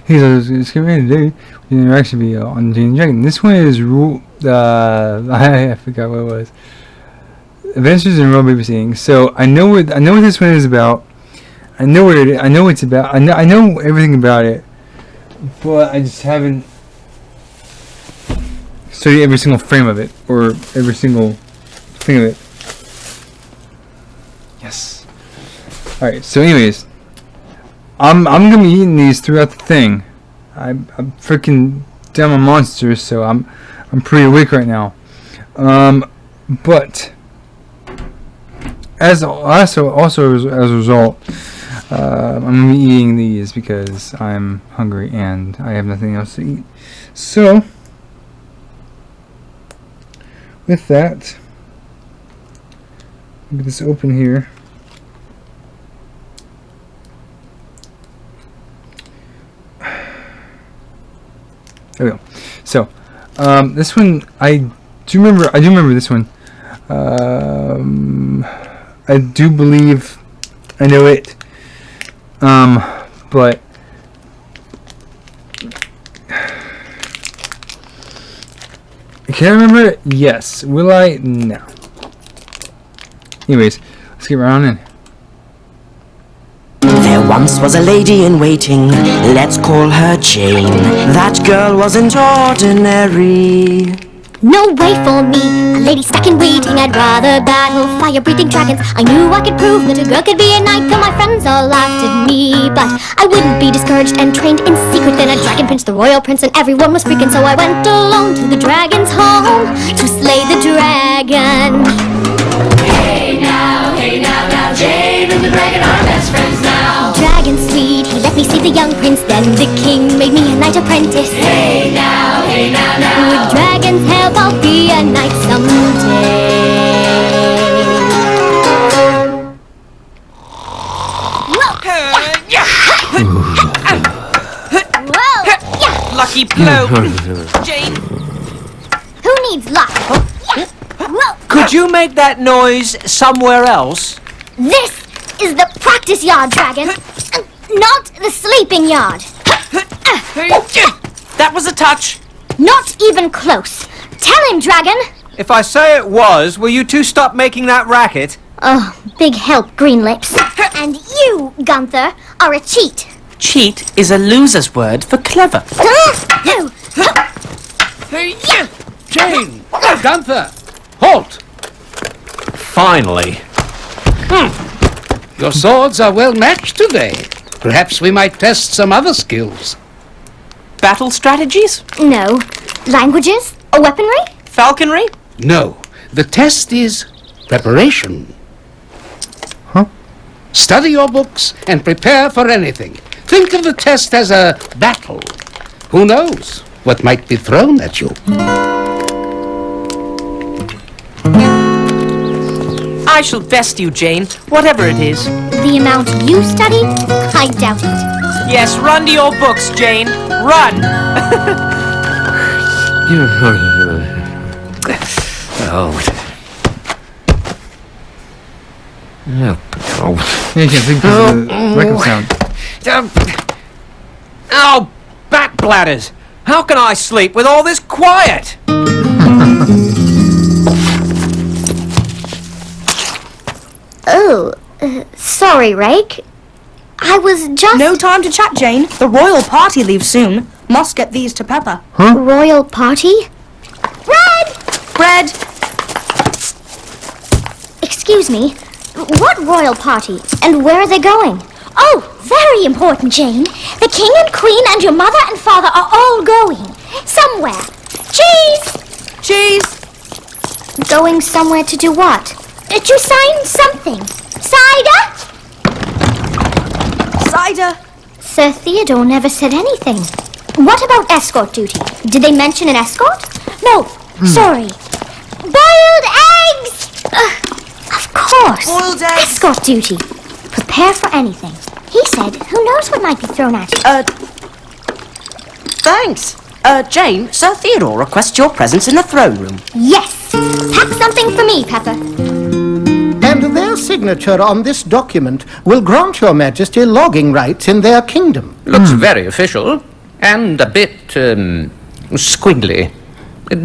Hey, so let's get ready today. The interaction video on Jane's Dragon. This one is I forgot what it was. Adventures in Royal Babysitting. So I know what this one is about. I know what I know what it's about. I know everything about it, but I just haven't studied every single frame of it or every single thing of it. Yes. All right. So, anyways, I'm gonna be eating these throughout the thing. I'm freaking down my monsters, so I'm pretty weak right now. But as a result, I'm gonna be eating these because I'm hungry and I have nothing else to eat. So, with that, get this open here. There we go. So, this one I do remember this one. I do believe I know it. But can I remember it? Yes. Will I? No. Anyways, let's get right on in. There once was a lady in waiting, let's call her Jane. That girl wasn't ordinary. No way for me, a lady stuck in waiting. I'd rather battle fire-breathing dragons. I knew I could prove that a girl could be a knight, though my friends all laughed at me. But I wouldn't be discouraged and trained in secret. Then a dragon pinched the royal prince and everyone was freaking. So I went alone to the dragon's home to slay the dragon. Hey now, Jane and the dragon are best friends now. Dragon sweet, he let me see the young prince. Then the king made me a knight apprentice. Hey now, With dragon's help I'll be a knight someday. Whoa! Lucky blow. Jane, Who needs luck? Whoa! could you make that noise somewhere else? This is the practice yard, dragon, not the sleeping yard. That was a touch. Not even close. Tell him, dragon. If I say it was, will you two stop making that racket? Oh, big help, Green Lips. And you, Gunther, are a cheat. Cheat is a loser's word for clever. Jane! Gunther! Halt! Finally. Your swords are well matched today. Perhaps we might test some other skills. Battle strategies? No. Languages? Or weaponry? Falconry? No, the test is preparation. Huh? Study your books and prepare for anything. Think of the test as a battle. Who knows what might be thrown at you? I shall best you, Jane, whatever it is. The amount you study? I doubt it. Yes, run to your books, Jane. Run! Yeah, you can't think because of the record sound. Oh, back bladders! How can I sleep with all this quiet? Oh, sorry, Rake. I was just... No time to chat, Jane. The royal party leaves soon. Must get these to Pepper. Royal party? Bread! Excuse me, what royal party? And where are they going? Oh, very important, Jane. The king and queen and your mother and father are all going. Somewhere. Cheese! Cheese! Going somewhere to do what? To sign something. Cider? Cider! Sir Theodore never said anything. What about escort duty? Did they mention an escort? No, sorry. Boiled eggs! Of course. Boiled eggs. Escort duty. Prepare for anything. He said, who knows what might be thrown at you. Thanks. Jane, Sir Theodore requests your presence in the throne room. Yes. Pack something for me, Pepper. And they're signature on this document will grant your majesty logging rights in their kingdom. Looks very official and a bit, squiggly.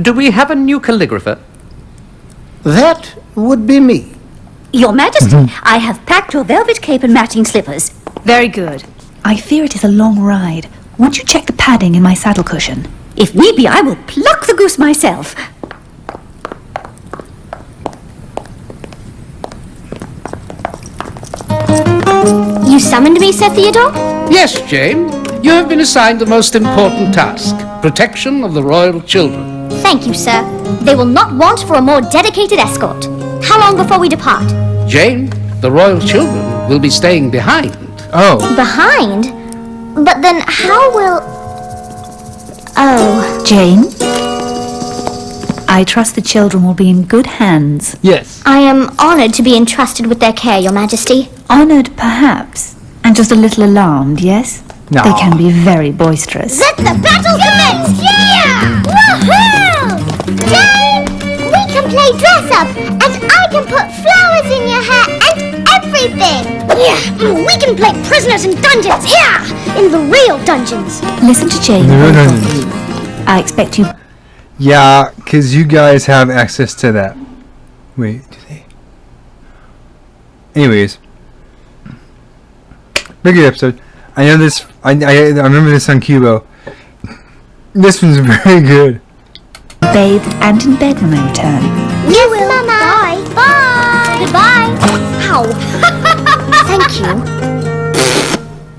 Do we have a new calligrapher? That would be me. Your Majesty, I have packed your velvet cape and matching slippers. Very good. I fear it is a long ride. Won't you check the padding in my saddle cushion? If need be, I will pluck the goose myself. You summoned me, Sir Theodore? Yes, Jane. You have been assigned the most important task. Protection of the royal children. Thank you, sir. They will not want for a more dedicated escort. How long before we depart? Jane, the royal children will be staying behind. Oh, Behind? But then how will... Oh, Jane? I trust the children will be in good hands. yes. I am honored to be entrusted with their care, Your Majesty. Honoured, perhaps. And just a little alarmed, yes? No. They can be very boisterous. Let the battle commence! Yeah! Woohoo! Jane, we can play dress up, and I can put flowers in your hair and everything! Yeah, we can play prisoners in dungeons, yeah! In the real dungeons! Listen to Jane. The real very dungeons. carefully. I expect you... Yeah, because you guys have access to that. Wait, do they? Anyways. Very good episode. I know this. I remember this on Cubo. This one's very good. bathed and in bed when I return. You will. Mama. Bye. Goodbye. Ow. Thank you.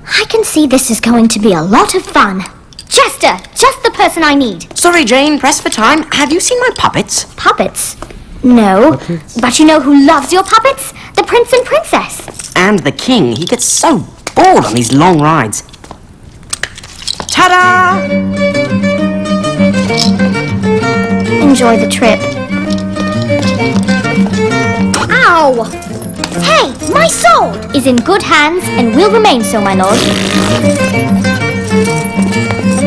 I can see this is going to be a lot of fun. Chester, just the person I need. Sorry, Jane, pressed for time. Have you seen my puppets? Puppets? No. Puppets? But you know who loves your puppets? The Prince and Princess. And the king, he gets so bored on these long rides. Ta-da! Enjoy the trip. Ow! Hey, my sword is in good hands and will remain so, my lord.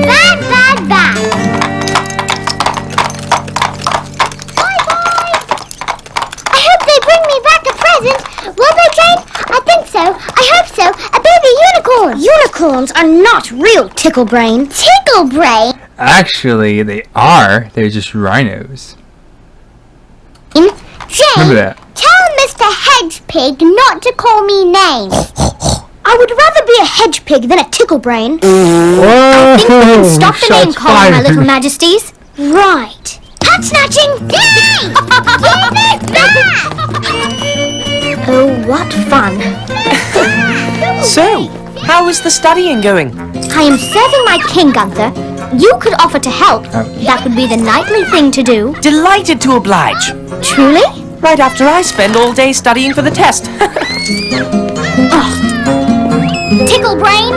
Bad, bad, bad. Bye-bye. I hope they bring me back a present. Will they, Jane? I think so. I hope so. A baby unicorn. Unicorns are not real Ticklebrain. Ticklebrain? Actually, they are. They're just rhinos. Jane, Remember that. tell Mr. Hedgepig not to call me names. I would rather be a hedge pig than a ticklebrain. Whoa! Think we can stop the name Shots calling, my fired. little majesties? Right. Hat snatching! Yay! Give it back! Oh, what fun. So, how is the studying going? I am serving my king, Gunther. You could offer to help. Ouch. That would be the knightly thing to do. Delighted to oblige. Truly? Right after I spend all day studying for the test. Ticklebrain?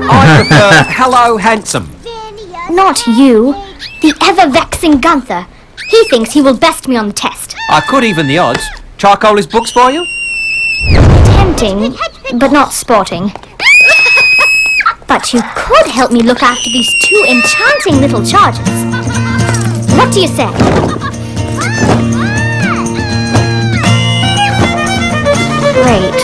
I prefer Hello Handsome. Not you. The ever-vexing Gunther. He thinks he will best me on the test. I could even the odds. Charcoal his books for you? Tempting, but not sporting. But you could help me look after these two enchanting little charges. What do you say? Great.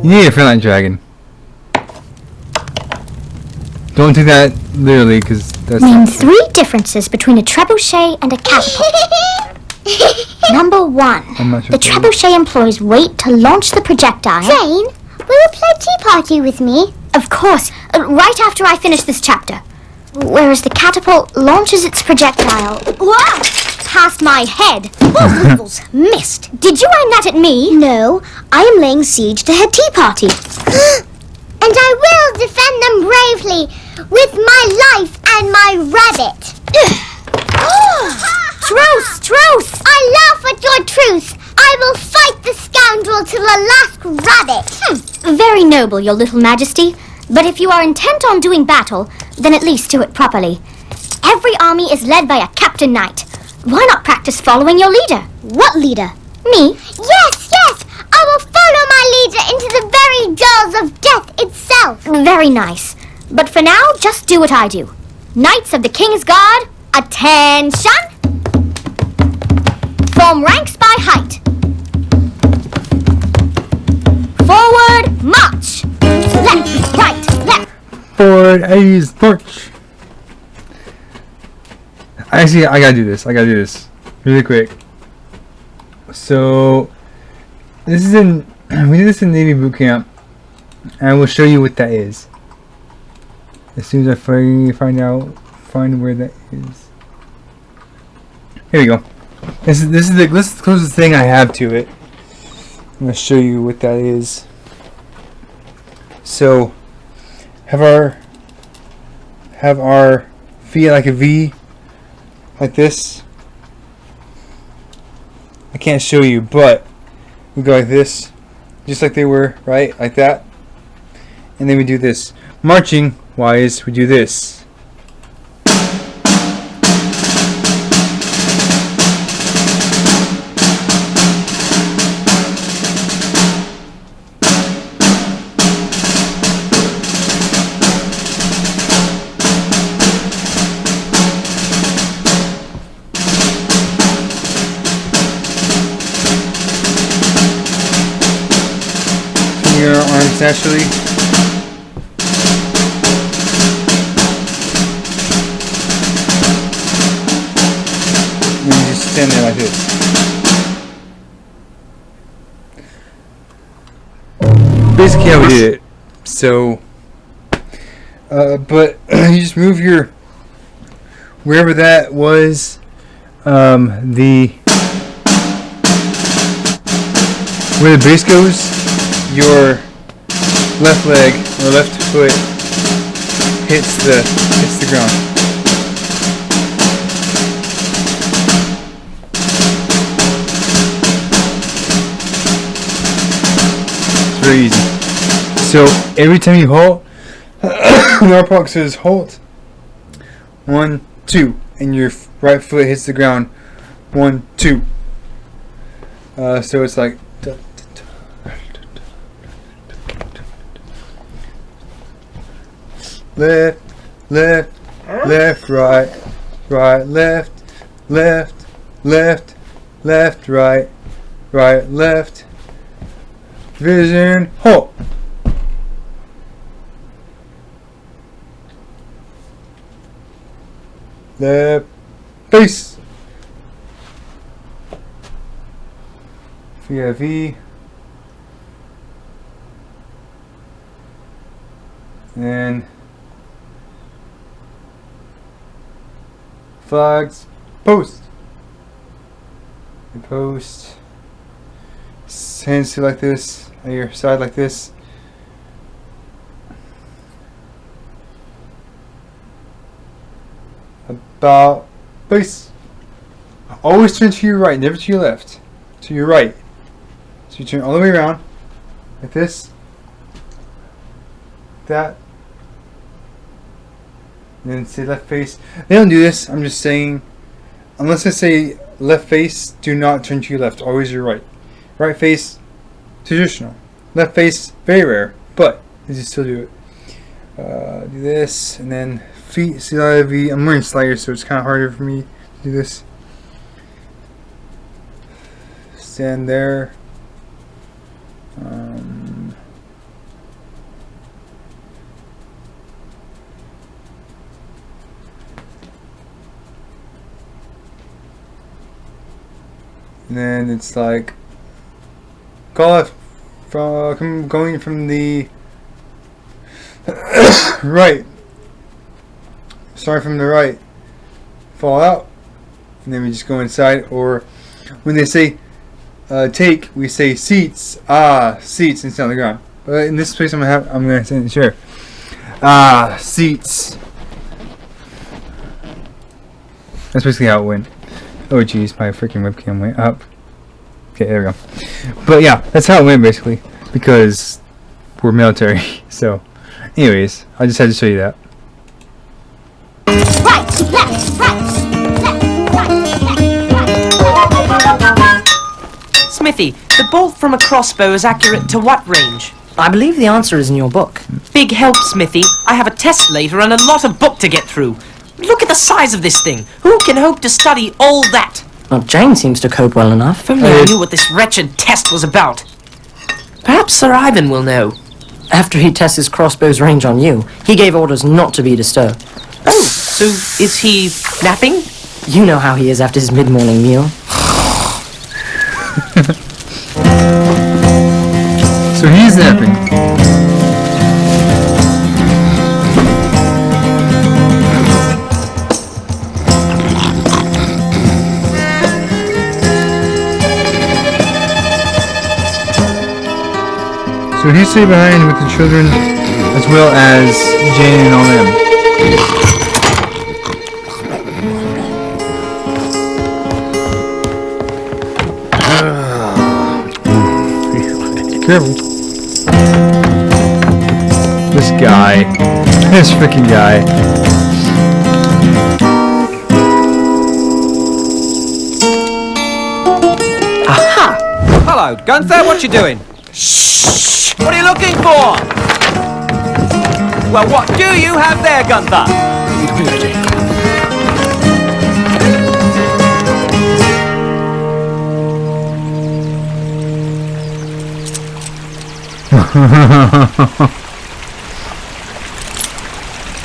You need a friend like dragon. Don't take that literally, because that's Name not 3 differences between a trebuchet and a catapult. Number 1. I'm not sure The what that is. trebuchet employs weight to launch the projectile. Jane, will you play tea party with me? Of course, right after I finish this chapter. Whereas the catapult launches its projectile. Whoa! Past my head. Both levels missed. Did you aim that at me? No, I am laying siege to her tea party. And I will defend them bravely with my life and my rabbit. Truce! Truce! I laugh at your truce. I will fight the scoundrel till the last rabbit. Very noble, your little majesty. But if you are intent on doing battle, then at least do it properly. Every army is led by a captain knight. Why not practice following your leader? What leader? Me? Yes, yes! I will follow my leader into the very jaws of death itself. Very nice. But for now, just do what I do. Knights of the King's Guard, attention! Form ranks by height. Forward, march. Left, right, left. Forward, A's, march. Actually, I gotta do this really quick. So, this is we did this in Navy boot camp, and I will show you what that is as soon as I find where that is. Here we go. This is the closest thing I have to it. I'm gonna show you what that is. So, have our feet like a V, like this. I can't show you, but we go like this, just like they were, right? Like that. And then we do this. Marching wise, we do this. Your arms naturally. And you just stand there like this. Basically how we did it. So, but you just move your, wherever that was, where the base goes, your left leg or left foot hits the ground. It's very easy. So every time you halt, our park says halt. 1, 2, and your right foot hits the ground. 1, 2. So it's like. Left, left, left, right, right, left, left, left, left, right, right, left. Vision, halt. Left, face. V. And flags, post. You post. Hands to like this, on your side like this. About face. Always turn to your right, never to your left. To your right. So you turn all the way around, like this. That. And then say left face. They don't do this. I'm just saying, unless I say left face, do not turn to your left. Always your right. Right face, traditional. Left face, very rare, but you still do it. Do this, and then feet. See that V. I'm wearing sliders, so it's kind of harder for me to do this. Stand there. And then it's like call it from going from the right. Start from the right. Fall out. And then we just go inside. Or when they say take, we say seats. Seats instead on the ground. But in this place I'm gonna say sure. Seats. That's basically how it went. Oh geez, my freaking webcam went up. Okay, there we go. But yeah, that's how it went basically, because we're military. So, anyways, I just had to show you that. Right, left, right, Smithy, the bolt from a crossbow is accurate to what range? I believe the answer is in your book. Big help, Smithy. I have a test later and a lot of book to get through. Look at the size of this thing. Who can hope to study all that? Well, Jane seems to cope well enough. If only I knew what this wretched test was about. Perhaps Sir Ivan will know. After he tests his crossbow's range on you, he gave orders not to be disturbed. Oh, so is he napping? You know how he is after his mid-morning meal. So he's napping. So he stayed behind with the children as well as Jane and all them. Careful. This guy. This freaking guy. Aha! Hello, Gunther, what you doing? Shh! What are you looking for? Well, what do you have there, Gunther?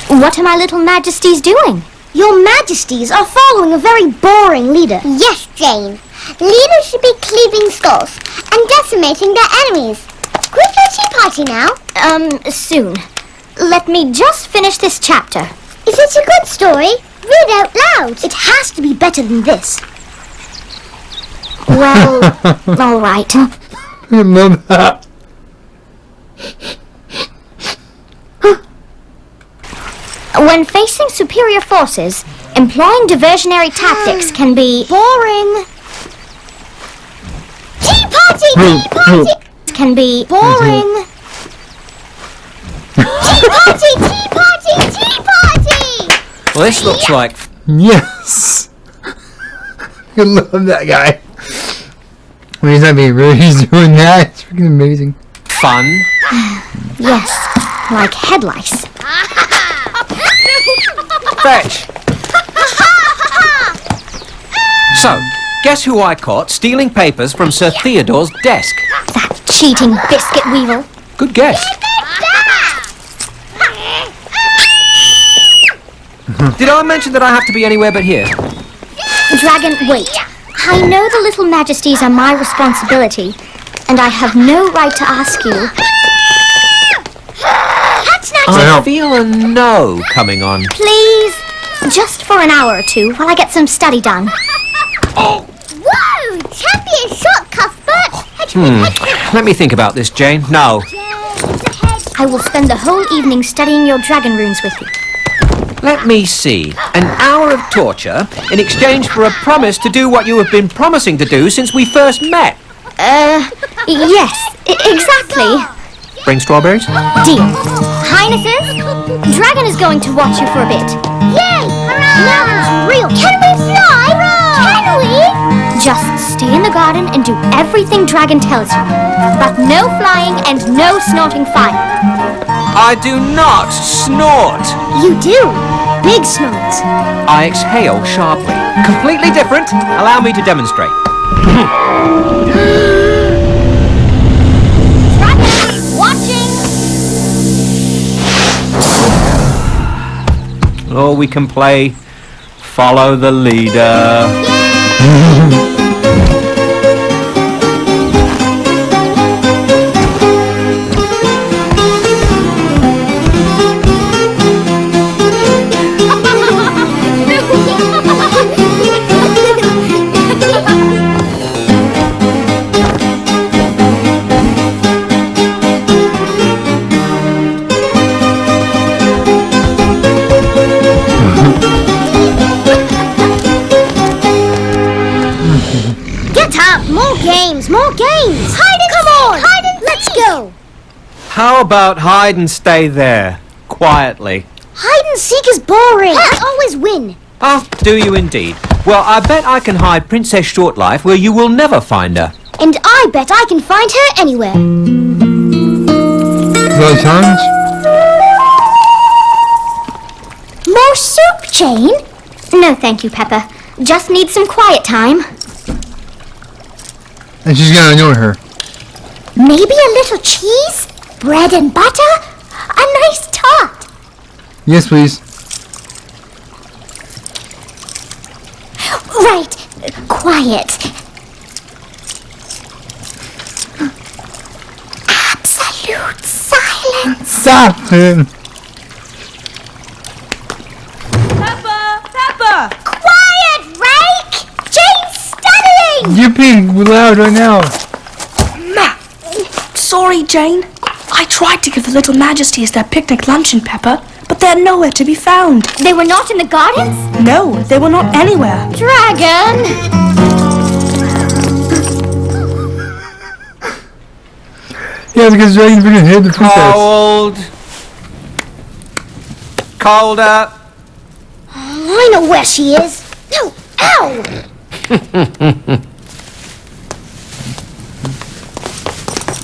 What are my little majesties doing? Your majesties are following a very boring leader. Yes, Jane. Leaders should be cleaving skulls and decimating their enemies. Quit your tea party now. Soon. Let me just finish this chapter. Is it a good story? Read out loud. It has to be better than this. Well, all right. I love that. When facing superior forces, employing diversionary tactics can be Boring. tea party. Can be Boring. tea party. Well, this looks like... Yes. I love that guy. When he's not being rude, he's doing that. It's freaking amazing. fun. Yes, like head lice. Fetch! So, guess who I caught stealing papers from Sir Theodore's desk? That cheating biscuit weevil. Good guess. Did I mention that I have to be anywhere but here? Dragon, wait. I know the little majesties are my responsibility, and I have no right to ask you. I feel a no coming on. Please, just for an hour or two while I get some study done. Oh! Whoa! Champion shot, Cuthbert! Let me think about this, Jane. No. I will spend the whole evening studying your dragon runes with you. Let me see. An hour of torture in exchange for a promise to do what you have been promising to do since we first met. Yes, exactly. Bring strawberries? Deal. Highnesses, Dragon is going to watch you for a bit. Yay! Hurrah! Now it's real. Can we fly? Hurrah! Can we? Just stay in the garden and do everything Dragon tells you. But no flying and no snorting fire. I do not snort. You do. Big snorts. I exhale sharply. Completely different. Allow me to demonstrate. Dragon, watching. Or we can play Follow the Leader. More games! Hide and come on! Hide and let's go! How about hide and stay there, quietly? Hide and seek is boring. I always win. Oh, do you indeed? Well, I bet I can hide Princess Shortlife where you will never find her. And I bet I can find her anywhere. Those times? More soup, Jane? No, thank you, Peppa. Just need some quiet time. And she's gonna annoy her. Maybe a little cheese? Bread and butter? A nice tart. Yes, please. Right. Quiet. Absolute silence. Stop him. Pepper! Quiet, Rake! Jane's studying! You're being loud right now. Sorry, Jane. I tried to give the little Majesties their picnic luncheon, Pepper, but they're nowhere to be found. They were not in the gardens? No, they were not anywhere. Dragon! Yeah, because Dragon's gonna hit the princess. Cold. Colder. I know where she is. No, ow!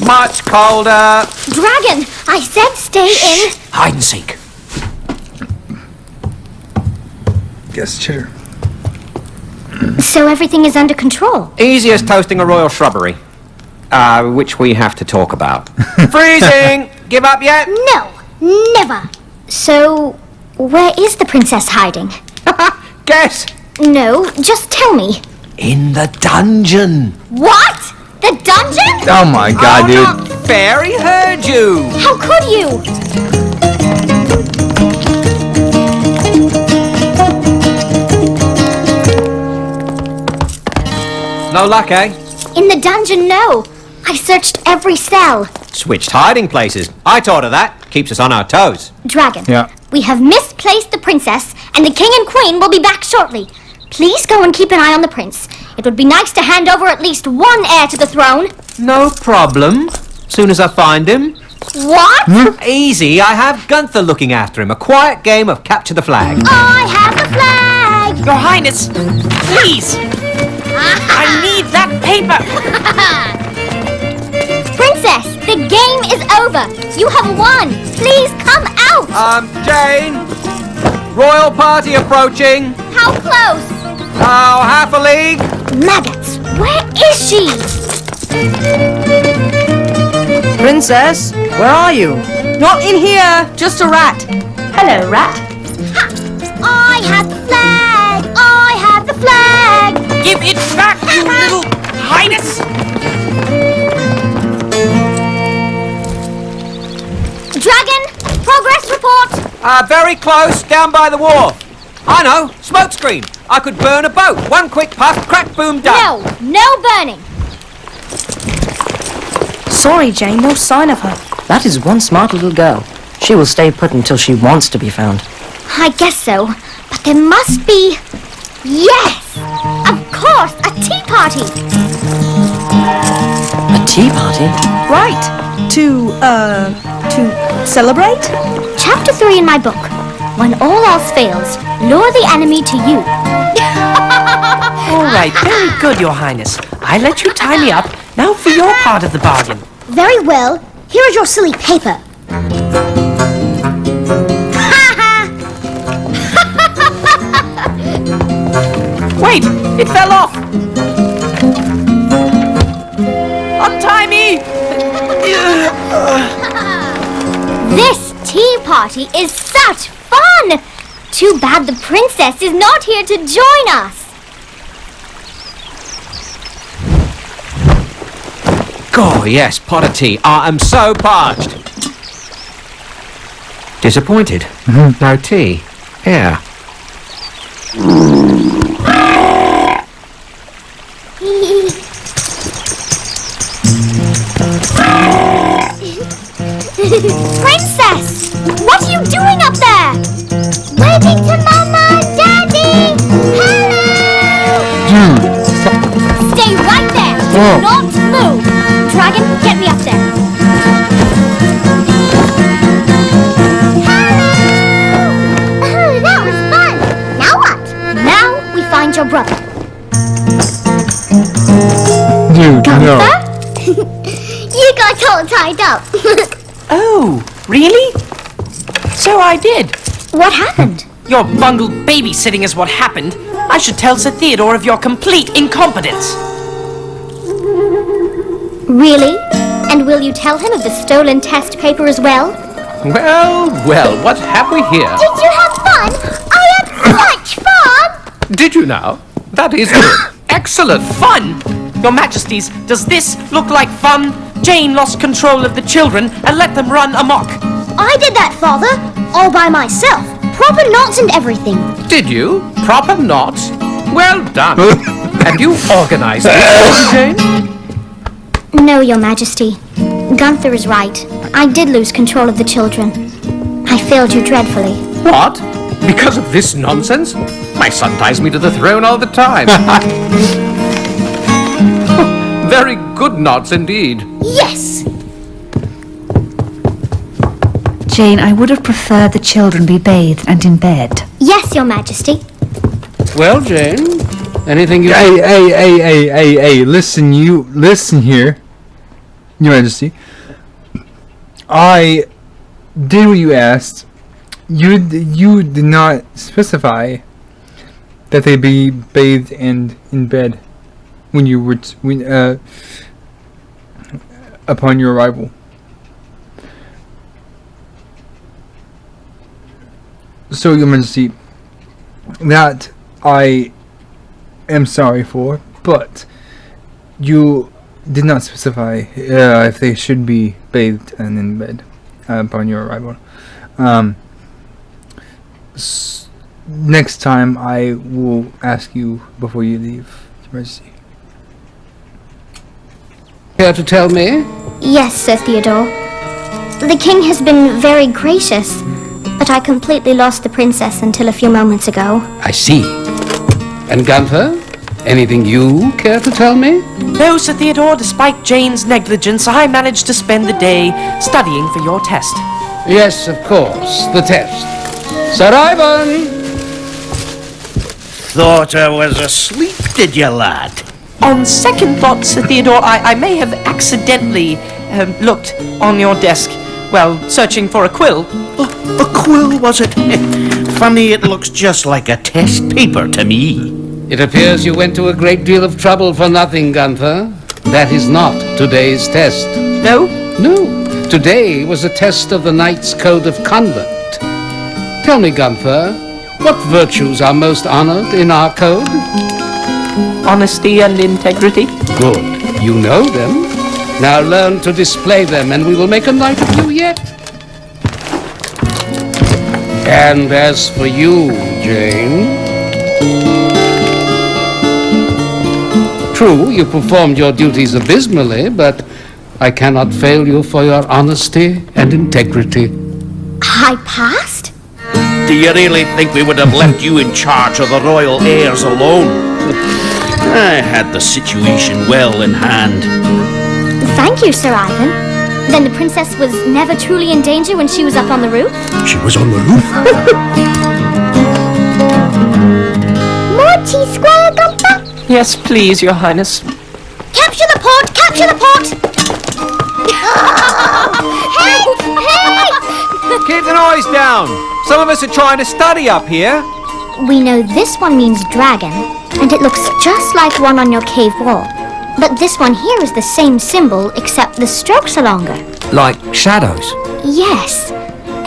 Much colder. Dragon, I said stay in. Hide and seek. Yes, chitter. So everything is under control. Easy as toasting a royal shrubbery. Which we have to talk about. Freezing! Give up yet? No, never. So, where is the princess hiding? Guess! No, just tell me. In the dungeon. What? The dungeon? Oh my god, dude. Not fair, he heard you. How could you? No luck, eh? In the dungeon, no. I searched every cell. Switched hiding places. I taught her that. Keeps us on our toes. Dragon, Yeah. we have misplaced the princess, and the king and queen will be back shortly. Please go and keep an eye on the prince. It would be nice to hand over at least one heir to the throne. No problem. Soon as I find him. What? Easy, I have Gunther looking after him. A quiet game of capture the flag. I have the flag! Your Highness, please! I need that paper! Princess, the game is over. You have won. Please come out. Jane. Royal party approaching. How close? Oh, half a league. Maggots, where is she? Princess, where are you? Not in here, just a rat. Hello, rat. I have the flag. I have the flag. Give it back, you little Highness! Dragon, progress report. Very close, down by the wharf. I know, smoke screen. I could burn a boat. One quick puff, crack, boom, done. No burning. Sorry, Jane, no sign of her. That is one smart little girl. She will stay put until she wants to be found. I guess so, but there must be... Yes! Of course, a tea party! A tea party? Right. To celebrate? Chapter 3 in my book. When all else fails, lure the enemy to you. All right, very good, Your Highness. I let you tie me up. Now for your part of the bargain. Very well. Here is your silly paper. Wait, it fell off. Untie me! This tea party is such fun! Too bad the princess is not here to join us. Oh, yes, pot of tea. I am so parched. Disappointed. No tea. Here. Princess! What are you doing up there? Waving to Mama and Daddy! Hello! Dude, stop. Stay right there! Do Whoa. not move! Dragon, get me up there! Hello! Oh, that was fun! Now what? Now we find your brother. Dude, no. You got all tied up. Oh, really? So I did. What happened? Your bungled babysitting is what happened. I should tell Sir Theodore of your complete incompetence. Really? And will you tell him of the stolen test paper as well? Well, well, what have we here? Did you have fun? I had such fun! Did you now? That is good. Excellent. Fun! Your Majesties, does this look like fun? Jane lost control of the children and let them run amok. I did that, Father, all by myself. Proper knots and everything. Did you? Proper knots? Well done. And you organized this, Jane? No, Your Majesty. Gunther is right. I did lose control of the children. I failed you dreadfully. What? Because of this nonsense? My son ties me to the throne all the time. Very good knots indeed. Yes! Jane, I would have preferred the children be bathed and in bed. Yes, Your Majesty. Well, Jane, anything you... Hey, listen here, Your Majesty. I did what you asked. You did not specify that they be bathed and in bed when you were upon your arrival. So, Your Majesty, that I am sorry for, but you did not specify if they should be bathed and in bed upon your arrival. Next time I will ask you before you leave, Your Majesty. Care to tell me? Yes, Sir Theodore. The king has been very gracious, but I completely lost the princess until a few moments ago. I see. And Gunther, anything you care to tell me? No, Sir Theodore, despite Jane's negligence, I managed to spend the day studying for your test. Yes, of course, the test. Sir Ivan! Thought I was asleep, did you, lad? On second thought, Sir Theodore, I may have accidentally looked on your desk while searching for a quill. Oh, a quill, was it? Funny, it looks just like a test paper to me. It appears you went to a great deal of trouble for nothing, Gunther. That is not today's test. No? No. Today was a test of the Knight's Code of Conduct. Tell me, Gunther, what virtues are most honored in our code? Honesty and integrity. Good. You know them. Now learn to display them, and we will make a knight of you yet. And as for you, Jane... True, you performed your duties abysmally, but I cannot fail you for your honesty and integrity. I passed? Do you really think we would have left you in charge of the royal heirs alone? I had the situation well in hand. Thank you, Sir Ivan. Then the princess was never truly in danger when she was up on the roof? She was on the roof? More tea, Squire Gunther? Yes, please, Your Highness. Capture the pot! Capture the pot! Hey! Hey! Keep the noise down. Some of us are trying to study up here. We know this one means dragon, and it looks just like one on your cave wall. But this one here is the same symbol, except the strokes are longer. Like shadows. Yes,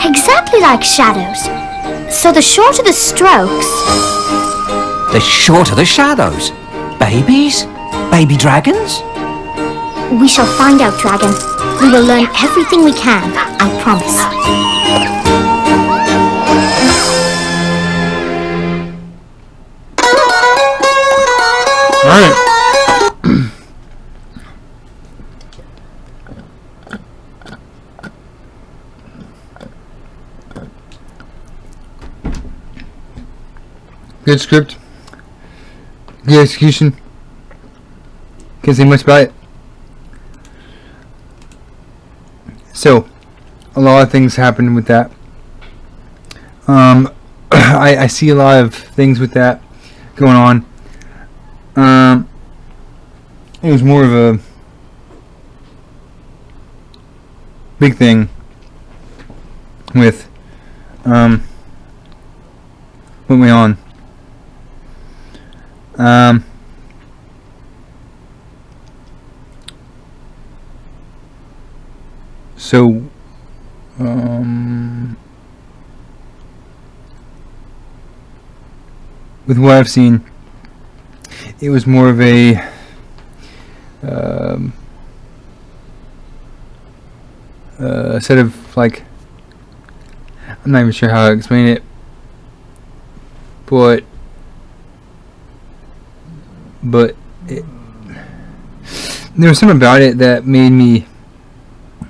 exactly like shadows. So the shorter the strokes... The shorter the shadows. Babies? Baby dragons? We shall find out, Dragon. We will learn everything we can, I promise. Alright. Good script. Good execution. Can't say much about it. So, a lot of things happened with that. I see a lot of things with that going on. It was more of a big thing with what went on. So, with what I've seen, it was more of a set of, like, I'm not even sure how to explain it, but there was something about it that made me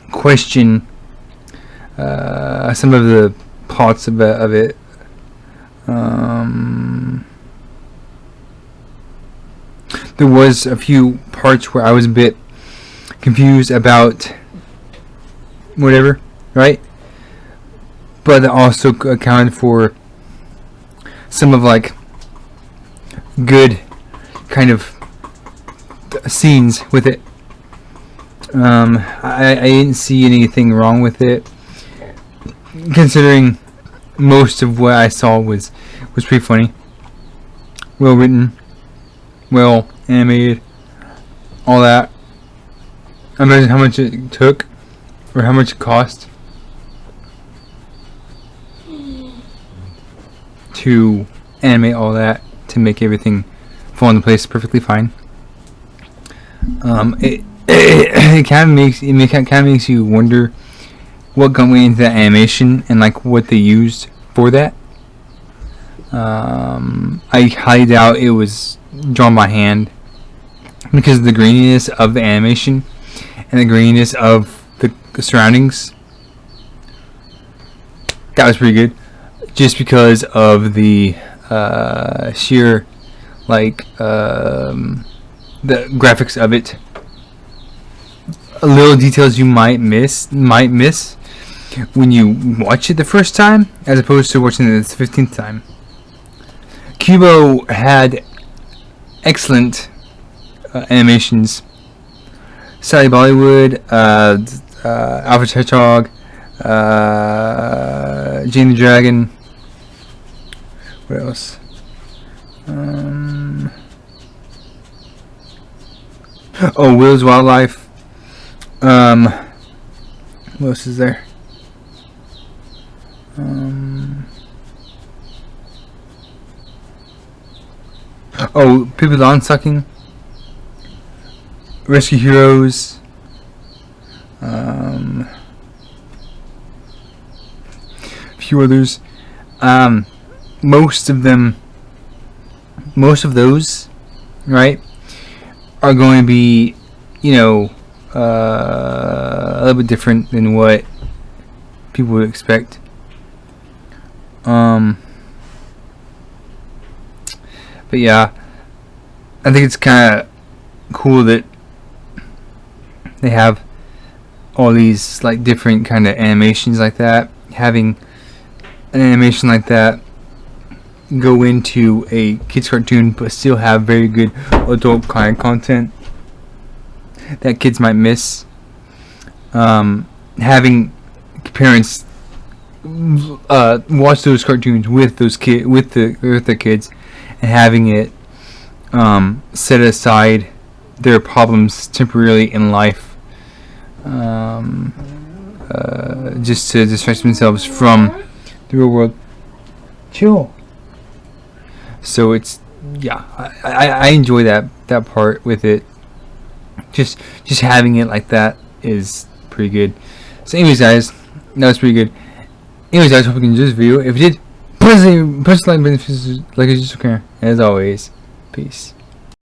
question some of the parts of it. There was a few parts where I was a bit confused about whatever, right? But it also accounted for some of, like, good kind of scenes with it. I didn't see anything wrong with it, considering most of what I saw was pretty funny, well written, well animated, all that. I imagine how much it took, or how much it cost to animate all that, to make everything fall into place perfectly fine. It kind of makes you wonder what went into that animation and, like, what they used for that. I highly doubt it was drawn by hand, because of the graininess of the animation and the graininess of the surroundings. That was pretty good, just because of the sheer, like, the graphics of it. Little details you might miss when you watch it the first time, as opposed to watching it the 15th time. Kubo had excellent animations. Sally Bollywood, Alfred Hedgehog, Jane the Dragon. What else? Will's Wildlife. What else is there? Pippi Longstocking, Rescue Heroes, a few others. Most of those, right, are going to be, you know, a little bit different than what people would expect. But yeah, I think it's kind of cool that they have all these, like, different kind of animations like that. Having an animation like that go into a kids cartoon but still have very good adult kind of content that kids might miss. Having parents watch those cartoons with those with their kids, and having it set aside their problems temporarily in life, just to distract themselves from the real world. Chill. So it's, yeah, I enjoy that part with it. Just having it like that is pretty good. So anyways, guys, that was pretty good. Anyways, guys, hope you enjoyed this video. If you did, press the like button, like it's just okay. As always, peace.